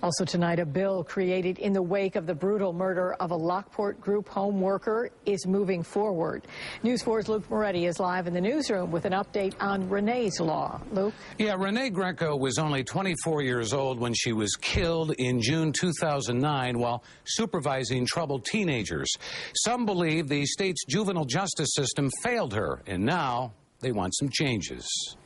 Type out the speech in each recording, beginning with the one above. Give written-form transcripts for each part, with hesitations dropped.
Also tonight, a bill created in the wake of the brutal murder of a Lockport group home worker is moving forward. News 4's Luke Moretti is live in the newsroom with an update on Renee's law. Luke? Yeah, Renee Greco was only 24 years old when she was killed in June 2009 while supervising troubled teenagers. Some believe the state's juvenile justice system failed her, and now they want some changes.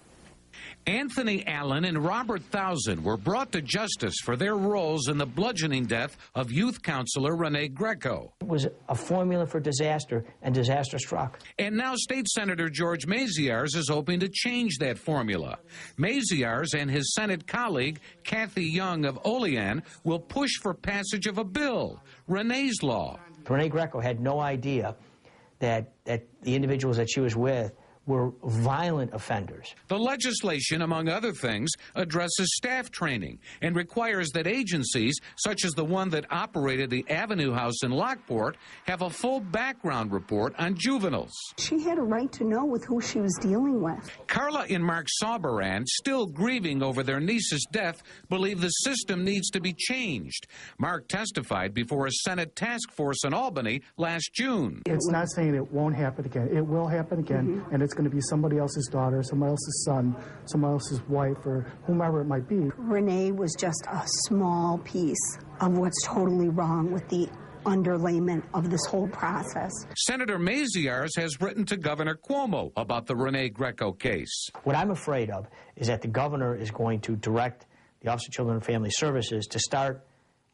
Anthony Allen and Robert Thousand were brought to justice for their roles in the bludgeoning death of youth counselor Renee Greco. It was a formula for disaster, and disaster struck. And now State Senator George Maziarz is hoping to change that formula. Maziarz and his Senate colleague, Kathy Young of Olean, will push for passage of a bill, Renee's Law. Renee Greco had no idea that the individuals that she was with were violent offenders. The legislation, among other things, addresses staff training and requires that agencies, such as the one that operated the Avenue House in Lockport, have a full background report on juveniles. She had a right to know with who she was dealing with. Carla and Mark Sauberand, still grieving over their niece's death, believe the system needs to be changed. Mark testified before a Senate task force in Albany last June. It's not saying it won't happen again. It will happen again, and it's going to be somebody else's daughter, somebody else's son, somebody else's wife, or whomever it might be. Renee was just a small piece of what's totally wrong with the underlayment of this whole process. Senator Maziarz has written to Governor Cuomo about the Renee Greco case. What I'm afraid of is that the governor is going to direct the Office of Children and Family Services to start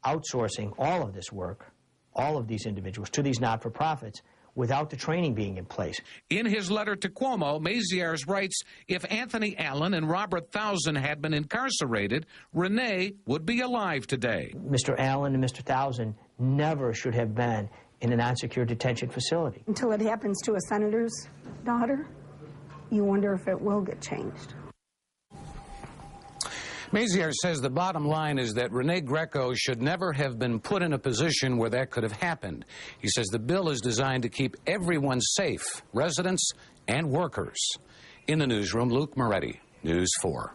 outsourcing all of this work, all of these individuals, to these not-for-profits, without the training being in place. In his letter to Cuomo, Maziarz writes, if Anthony Allen and Robert Thousand had been incarcerated, Renee would be alive today. Mr. Allen and Mr. Thousand never should have been in a non-secure detention facility. Until it happens to a senator's daughter, you wonder if it will get changed. Maziarz says the bottom line is that Renee Greco should never have been put in a position where that could have happened. He says the bill is designed to keep everyone safe, residents and workers. In the newsroom, Luke Moretti, News 4.